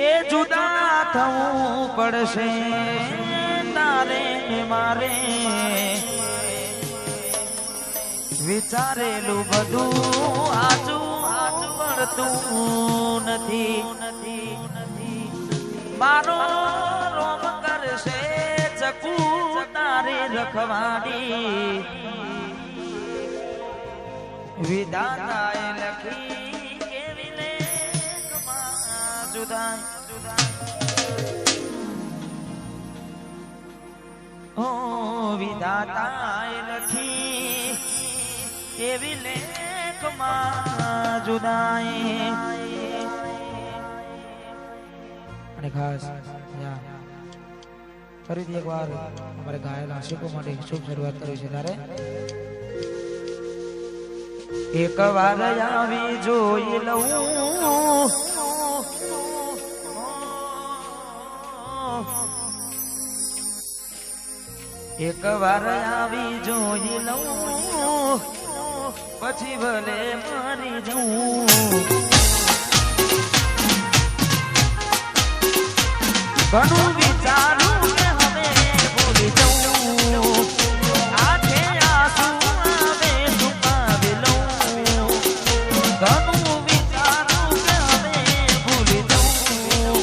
એ જુદા થવું પડશે તારે મારે વિચારેલું બધું આજુ પડતું નથી મારો રોમ કરશે ચકુ તારે રખવાડી વિધાતાએ લખી કેવી લેખમાં જુદા ઓ વિધાતાએ લખી કેવી લેખમાં જુદાઈ અને ખાસ ફરીથી એકવાર અમારે ગાયેલા આશિકો માટે શુભ શરૂઆત કરી છે ત્યારે એક વાર આવી જોઈ લઉં એક વાર આવી જોઈ લઉં પછી ભલે મરી જઉં ઘણું વિચારું કે હવે ભૂલી જઉં આંખે આંસુ આવે છુપાવી લઉં ઘણું વિચારું કે હવે ભૂલી જઉં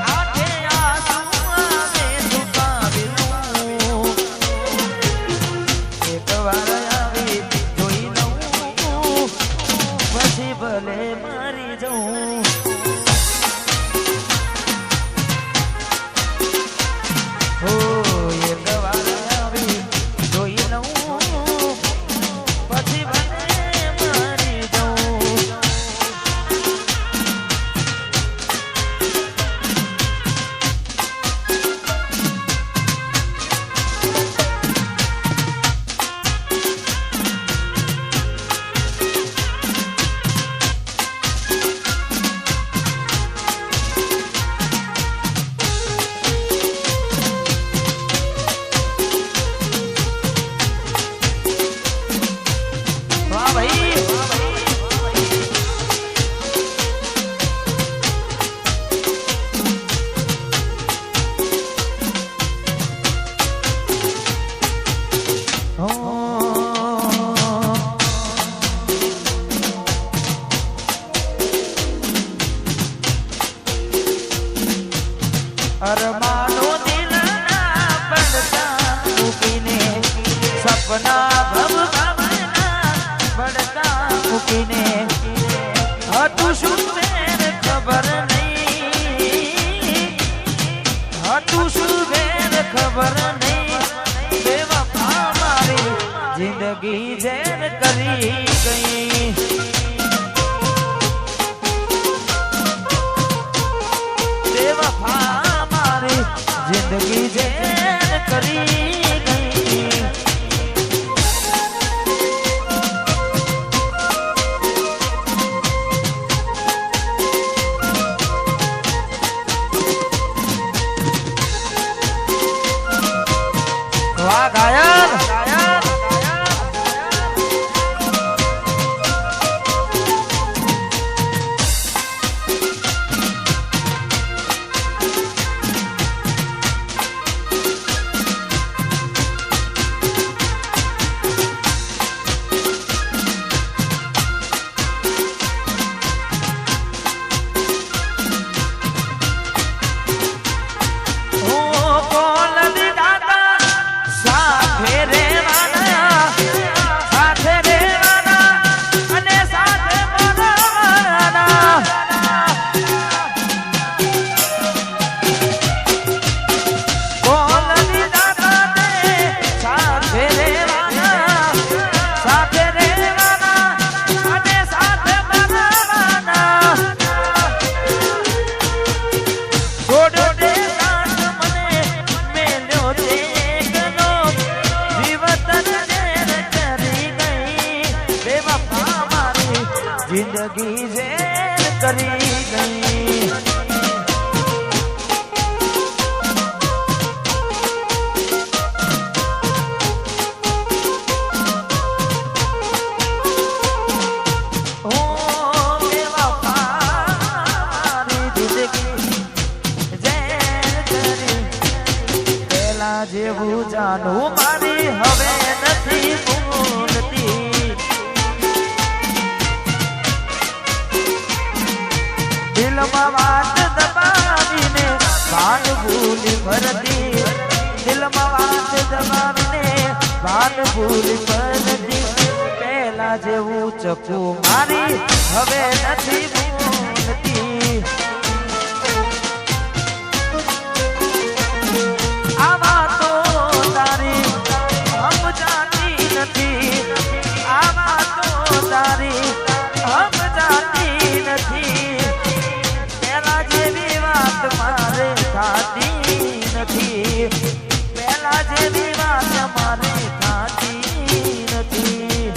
આંખે આંસુ આવે છુપાવી લઉં એક વાર આવી જોઈ લઉં પછી ભલે મરી જઉં અરમાનો દિલના પડતા મૂકીને સપના ભવના પડતા મૂકીને હતું શું વેર ખબર નહીં હતું શું વેર ખબર નહીં બેવફા મારી જિંદગી ઝેર કરી ગઈ બેવફા जिंदगी जेल करी गई वाह गायक जिंदगी जेल करी गई ओ बेवफा जिंदगी ભૂલી પરદી પેલા જેવું ચકુ મારી હવે નથી ભૂલતી આવા તો તારી સમજાતી નથી આવા તો તારી સમજાતી નથી પેલા જેવી વાત મારે થતી નથી પેલા જેવી વાત મારે થતી નથી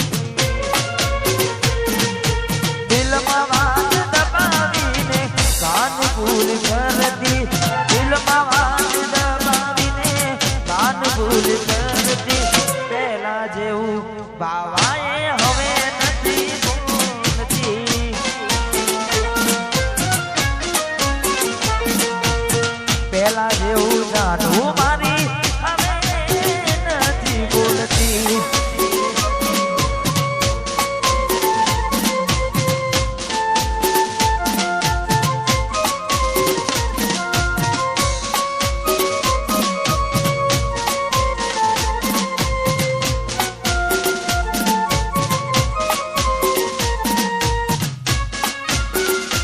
દિલમાં વાત દબાવીને કાન ભૂલ કરતી દિલમાં વાત દબાવીને કાન ભૂલ કરતી પેલા જેવું બાવાએ હવે નથી બોલતી પેલા જેવું જાણવું મારી હવે નથી બોલતી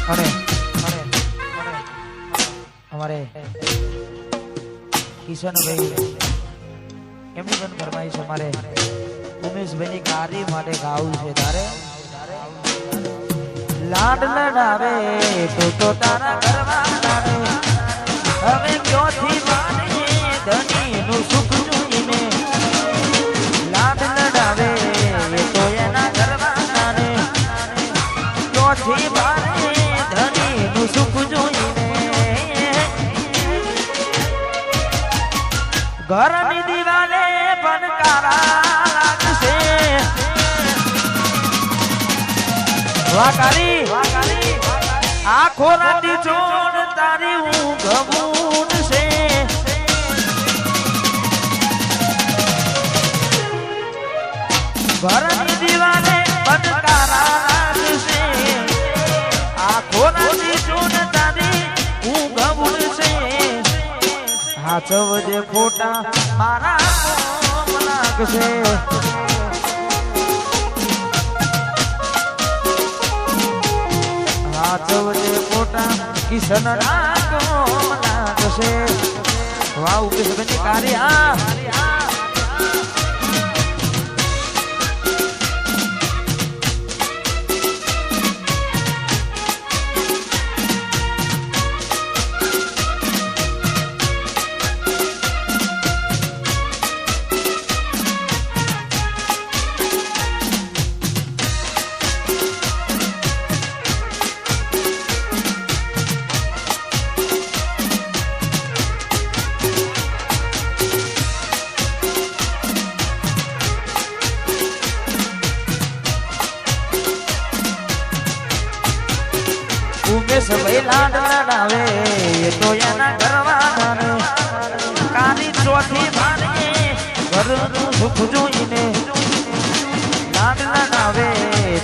અને અમારે કિશનભાઈ એમની પણ ફરમાઈશ અમારે ઉમેશભાઈની કાર્ય માટે ગાવું છે તારે લાડ લડાવે તો તારા કરવાના રે હવે ક્યોથી માને ધણીનું સુખ જોઈને લાડ લડાવે તો એના કરવાના રે ક્યોથી માને ધણીનું સુખ જોઈને ઘરની દિવાલે પણ કારા લાગશે વાકારી આખો રાતી જોડ તારી ઊંઘ બૂડશે ઘરની દિવાલે પણ કારા લાગશે આખો રાતી જોડ તારી ઊંઘ બૂડશે હાચવજે ખોટા મારા કોમ લાગશે હાચવજે ખોટા કિશન ના કોમ લાગશે વાહ ઉકેશભાઈની કાર્ય ઉમેશ ભાઈ લાડ લડાવે તો એના કરવાના ને કાની ચોથી મારે ઘરનું સુખ જોઈને લાડ લડાવે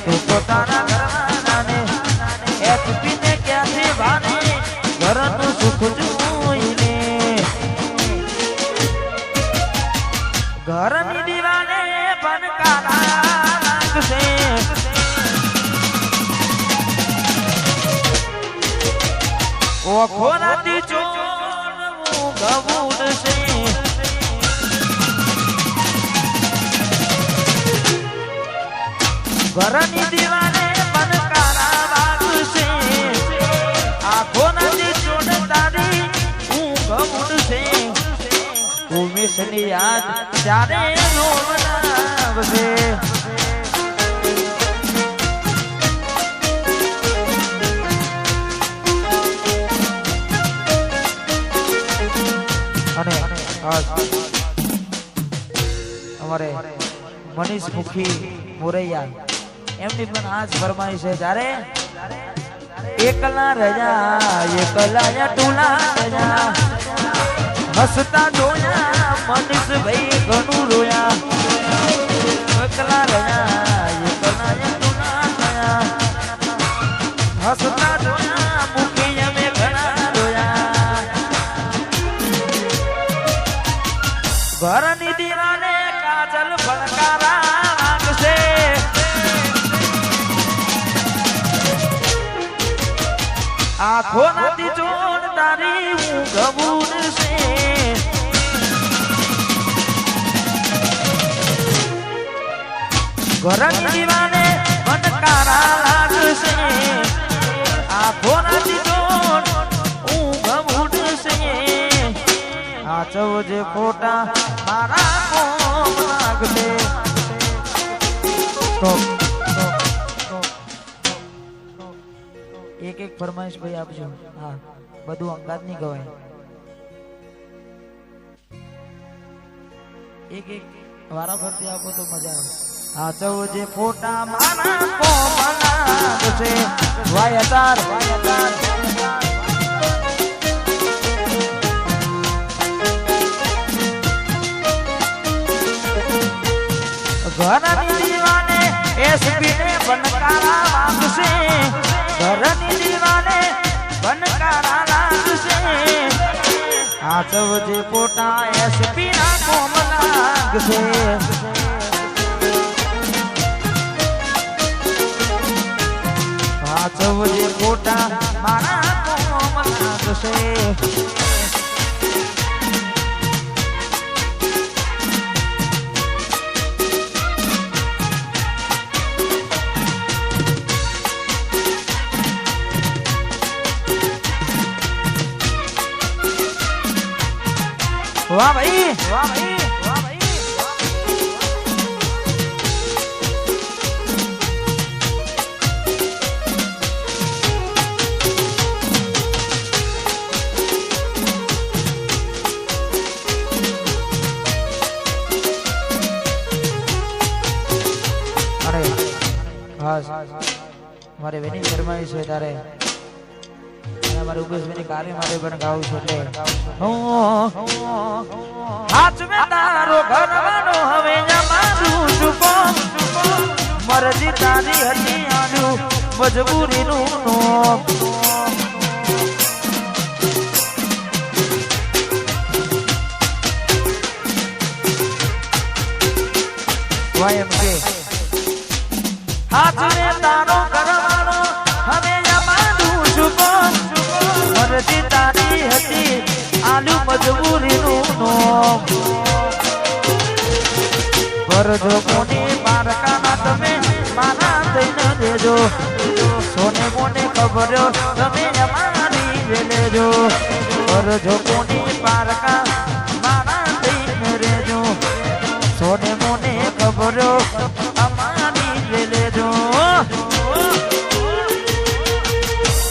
તો પોતાના કરવાના ને એચપી ને ક્યાંથી ભાને ઘરનું સુખ જોઈને ઘરની દિવાલે પણ કાળા લાગશે ઓખો રાતી ચોરવું ગબૂડશે ઘરની દિવાલે પણ કાળા વાગશે આખો રાતી ચોડ તારી ઊંઘ ઉડશે ઉમેશની યાદ ત્યારે રોવડાવશે અને અમારે મનીષ મુખી મોરૈયા એમની પણ આજ ફરમાઈ છે જ્યારે એકલા રહ્યા એકલા ટુલા રહ્યા હસતા જોયા મનીષ ભાઈ ઘણું રોયા એકલા રહ્યા એકલા ટુલા રહ્યા હસતા જોયા મુખી અમે ઘણા રોયા ઘરની દિવાલે કાજલ ફળકા આખો નાથી જોડ તારી ઊંઘ છે ઘરની દીવાને મનકારા લાગશે આખો નાથી જોડ ઊંઘ ઉડશે આ ચૌજે ફોટા મારા કોમ લાગશે એક એક ફરમાઈશ ભાઈ આપજો હા બધું અંગાત નહીં ગવાય એક એક વારા ફરતી આપો તો મજા આવે આ ચૌજે ફોટા મારા કોમ લાગશે વાયતાર ઘરની દીવાને એસપી ને બનકારા લાગશે ઘરની દીવાને બનકારા લાગશે આ ચૌજે પોટા એસપી ના કોમ લાગશે આ ચૌજે પોટા મારા કોમ લાગશે વાહ ભાઈ વાહ ભાઈ વાહ ભાઈ અરે હા મારે વેની ફરમાઈશ છે તારે મારે ઉગેશભાઈની કાર્ય મારે પણ ગાવું છે એટલે હાથ મે તારો ઘરવાનો હવે મારું ચૂકો મરજી તારી હતી આનું મજબૂરીનું નોમ વાય એમ કે હાથ મે તારો ઘરવાનો હવે મારું ચૂકો મરજી તારી હતી આલુ મજબૂરીનું નોમ કરજો કોની મારકાના તમે મારા દઈને દેજો સોને મોને ખબર તમે અમારી વેલેજો કરજો કોની મારકા મારા દઈને રેજો સોને મોને ખબર અમારી વેલેજો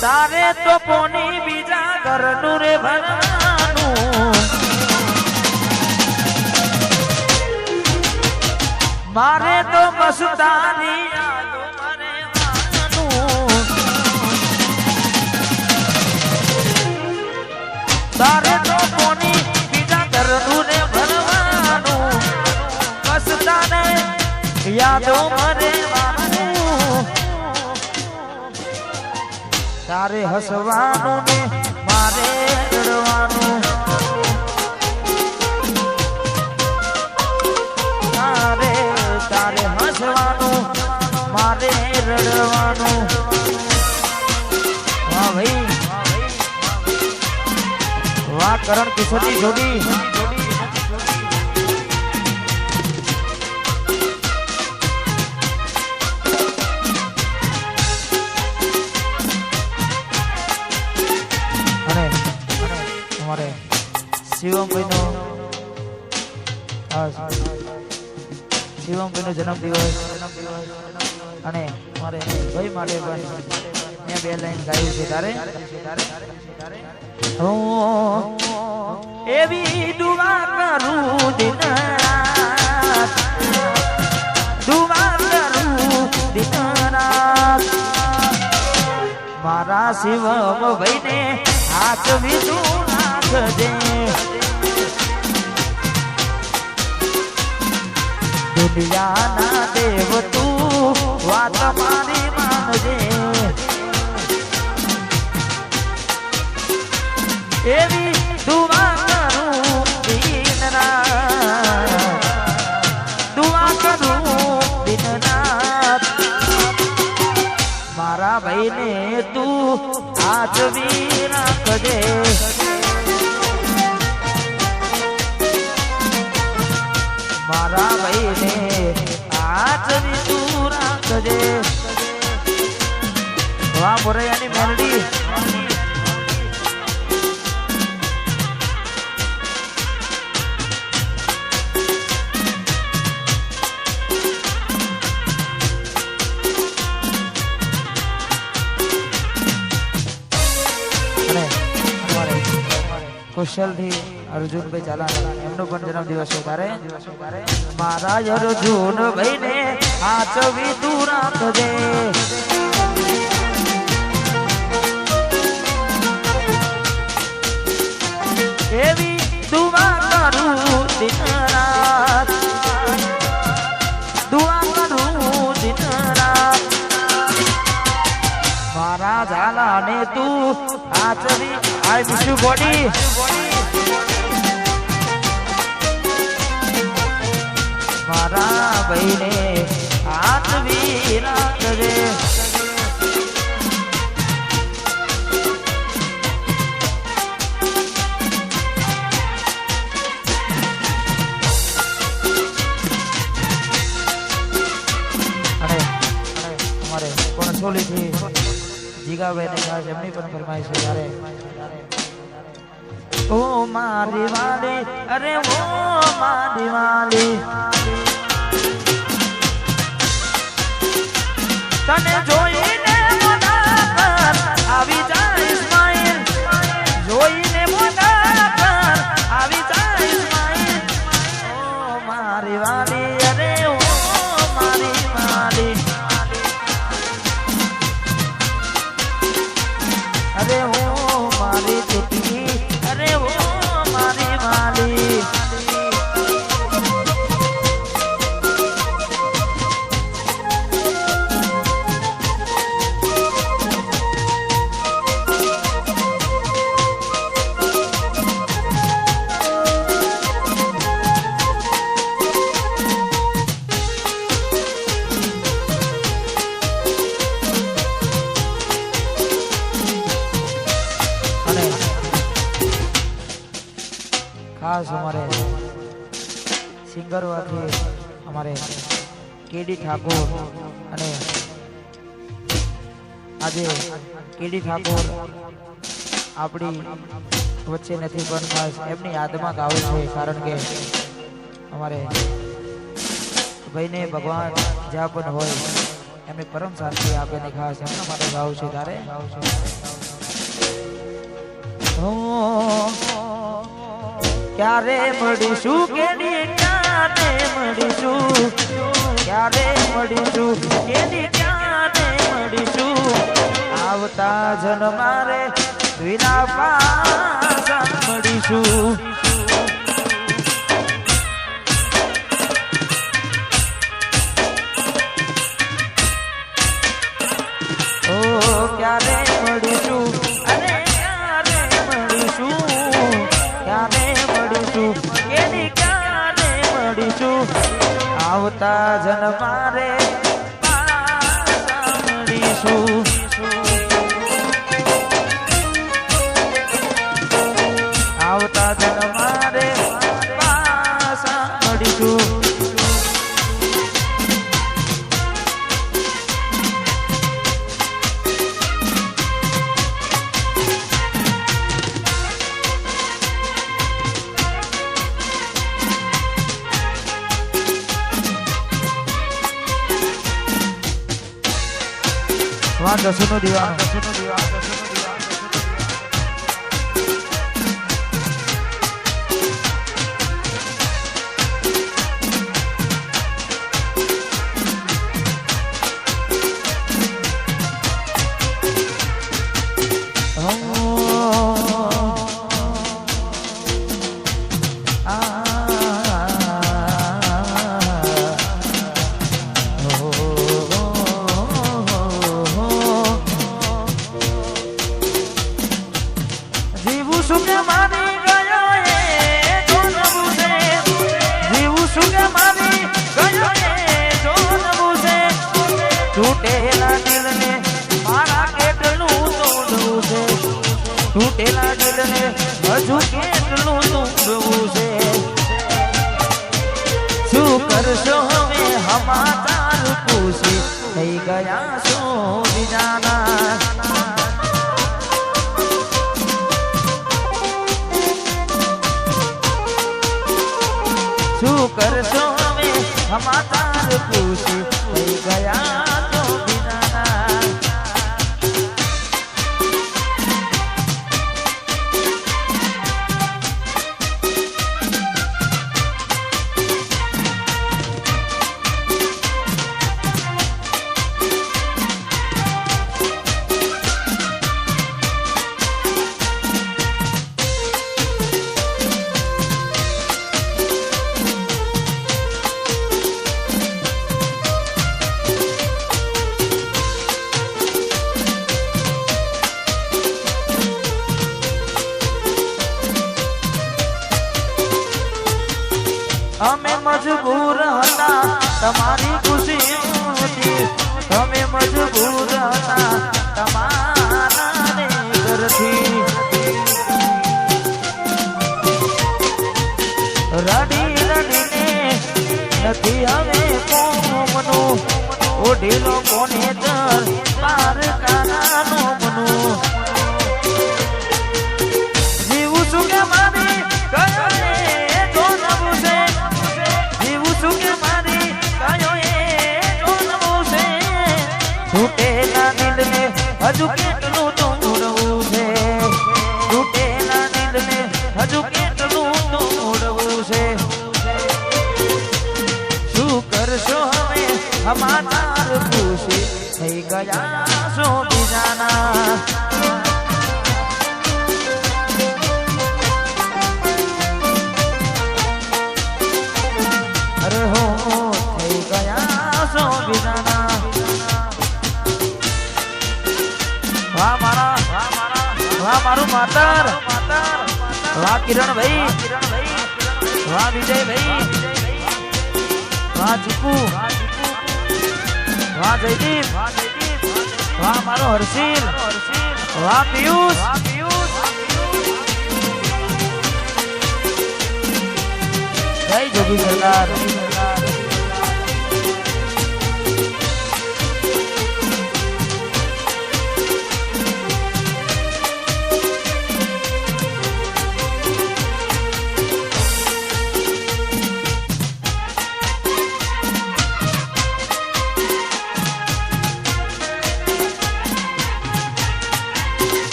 તારે તો કોની બીજા ઘરનું રે ભરવાનું મારે તો મસ્તાની યાદો મરેવાનું તારે તો કોની બીજા ઘરનું રે ભરવાનું મસ્તાને યાદો મરેવાનું તારે હસવાનું ને મારે રડવાનું તારે હસવાનું મારે રડવાનું વાહ ભાઈ વાહ કરણ કિશોરની જોડી શિવમભાઈનો જન્મદિવસ અને મારે ભાઈ માટે પણ મેં બે લાઈન ગાયું છે તારે એવી દુઆ કરું દિન રાત દુઆ કરું દિન રાત મારા શિવમભાઈને હાથ વિધું નાખજે દુનિયાના દેવ તું વાત મારી માનજે એવી દુઆ કરું દિન રાત દુઆ કરું દિન રાત મારા ભાઈને તું આચવી રાખજે મારા ભાઈને આચવી તું રાખજે વાહ મોરૈયાની મેલડી કુશલથી અર્જુનભાઈ ચાલા એમનો પણ જન્મદિવસ છે તારે મારા અર્જુનભાઈ ને આચવી તું રાખજે એવી દુઆ કરું દિન રાત દુઆ કરું દિન રાત મારા ઝાલા ને તું આચવી આઈ મિસ યુ બોડી મારા ભાઈને આચવી રાખજે અને અમારે કોણસોલીથી જીગાભાઈ ને ખાસ એમની પણ ફરમાઈશ છે ત્યારે ઓ મારી વાલી અરે ઓ મારી વાલી તને જોઈને મોઢા પર આવી જાય સ્માઈલ જોઈને મોઢા પર આવી જાય સ્માઈલ ઓ મારી વાલી અરે ઓ મારી વાલી અરે ઓ મારી દીકરી અરે ઓ મારી વાલી ખાસ અમારે સિંગરવાથી અમારે કેડી ઠાકોર અને આજે કેડી ઠાકોર આપણી વચ્ચે નથી પણ ખાસ એમની યાદમાં ગાવું છે કારણ કે અમારે ભાઈને ભગવાન જ્યાં પણ હોય એમને પરમ શાંતિ આપે ને ખાસ એમના માટે ગાવું છે તારે ક્યારે મળીશું કેડી ક્યારે મળીશું ક્યારે મળીશું કેડી ક્યારે મળીશું આવતા જન્મારે વિના પાછા મળીશું ઓ ક્યારે મળીશું અને ક્યારે મળીશું ક્યારે કેની ક્યારે મળીશું આવતા જન્મારે પાછા મળીશું આવતા જન્મારે પાછા મળીશું વાહ દસનો દીવાનો છૂટેલા દિલને મારા કેટલું તોડવું છે હજુ કેટલું ઊંઘવું છે શું કરશો હવે સમાચાર પૂછી થઈ ગયા છો બીજાના શું કરશો હવે સમાચાર પૂછી થઈ ગયા તો બીજાના અમે મજબૂર હતા તમારી ખુશીઓથી અમે મજબૂર હતા તમારા ઘરથી રડી રડીને નથી હવે કોમનું ઓઢેલો કોને તર પાર કાનાનો મનું જીવું છું કે મારી કયો તૂટેલા દિલને હજુ કેટલું તોડવું છે તૂટેલા દિલને હજુ કેટલું તોડવું છે શું કરશો હવે સમાચાર પૂછી થઈ ગયા છો બીજાના અરે હો થઈ ગયા છો બીજાના વાહ મારું માતર વાહ કિરણ ભાઈ વાહ વિજય ભાઈ વાહ ચીકુ વાહ જયદીપ વાહ મારો હર્ષિલ વાહ પિયુષ જય જોગી સરદાર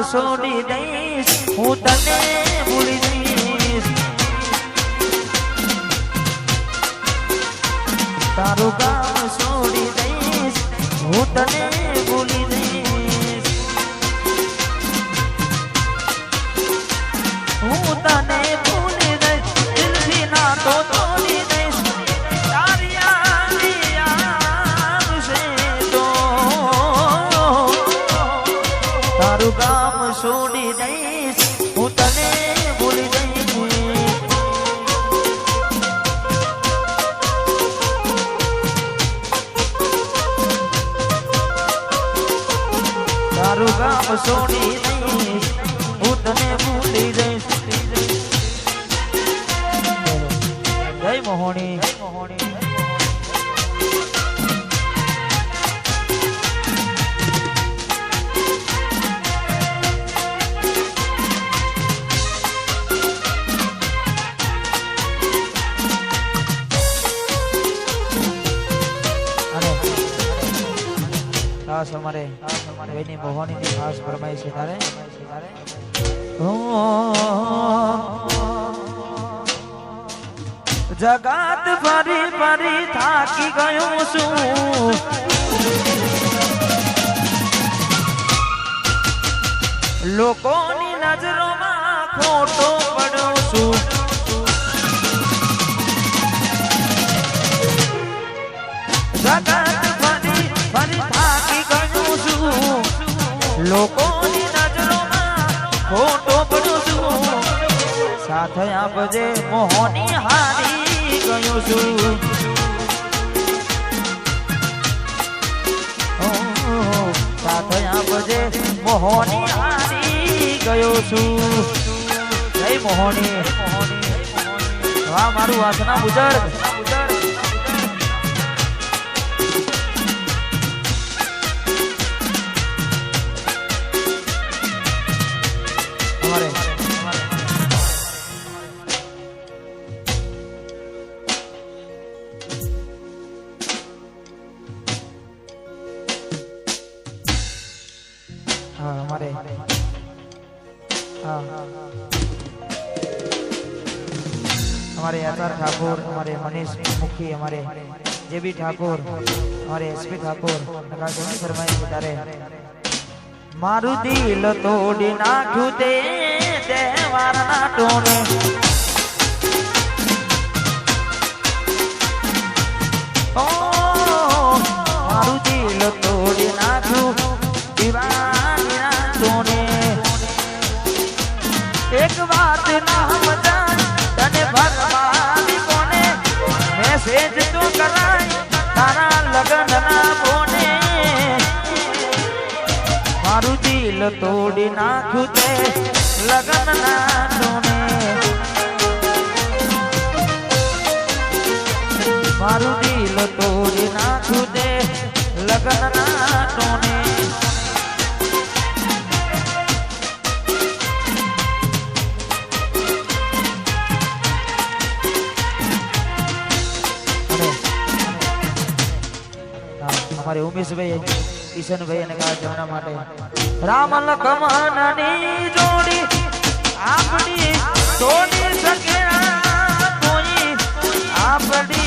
છોડી દઈશ હું તને ભૂલી દઈશ તારું ગામ છોડી દઈશ હું તને ભૂલી દઈશ હું તને ભૂલી દઈશ દિલથી ના તો તોડી દઈશ તારી આવશે તો તારું ગામ છોડી દઈશ હું તને ભૂલી દઈશ તારું ગામ છોડી દઈશ હું તને ભૂલી જઈશ જય મોહણી મોહનીની ખાસ ફરમાઈ છે તારે જગત ફરી ફરી થાકી ગયો છું લોકોની નજરોમાં ખોટો પડ્યો છું જગત ફરી ફરી થાકી ગયો છું લોકોની નજરોમાં ખોટો પડ્યો છું સાથે આપજે મોહની હારી ગયો છું સાથે આપજે મોહની હારી ગયો છું જય મોહની વાહ મારું વાસના બુજર્ગ हमारे हमारे यातार ठाकुर हमारे मनीष मुखी हमारे जेबी ठाकुर हमारे एसपी ठाकुर फरमाई तारे मारू दिल तोड़ी नाखू दे देवारना टोने ओ मारू दिल तोड़ी नाखू दीवाना टोने एक बात ना समझाई तने भगवान कोने मैसेज तो कराई तारा लगन ना बोने मारू दिल तोड़ी नाखू दे लगन ना टोने मारू दिल तोड़ी नाखू दे लगन ना टोने हमारे उमेश भाई किशन भाई ने कहा जमना माटे राम लखमण नी जोड़ी आपनी तोड़ी सके कोई आपनी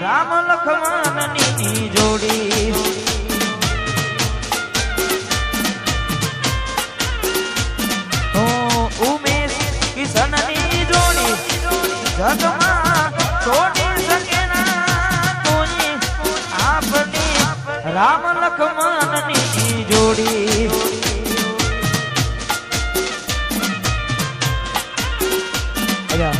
राम लखमण नी जोड़ी ओ उमेश किशन नी जोड़ी जगमा तोड़ी सके कोई आपनी राम लखमण नी जोड़ी अया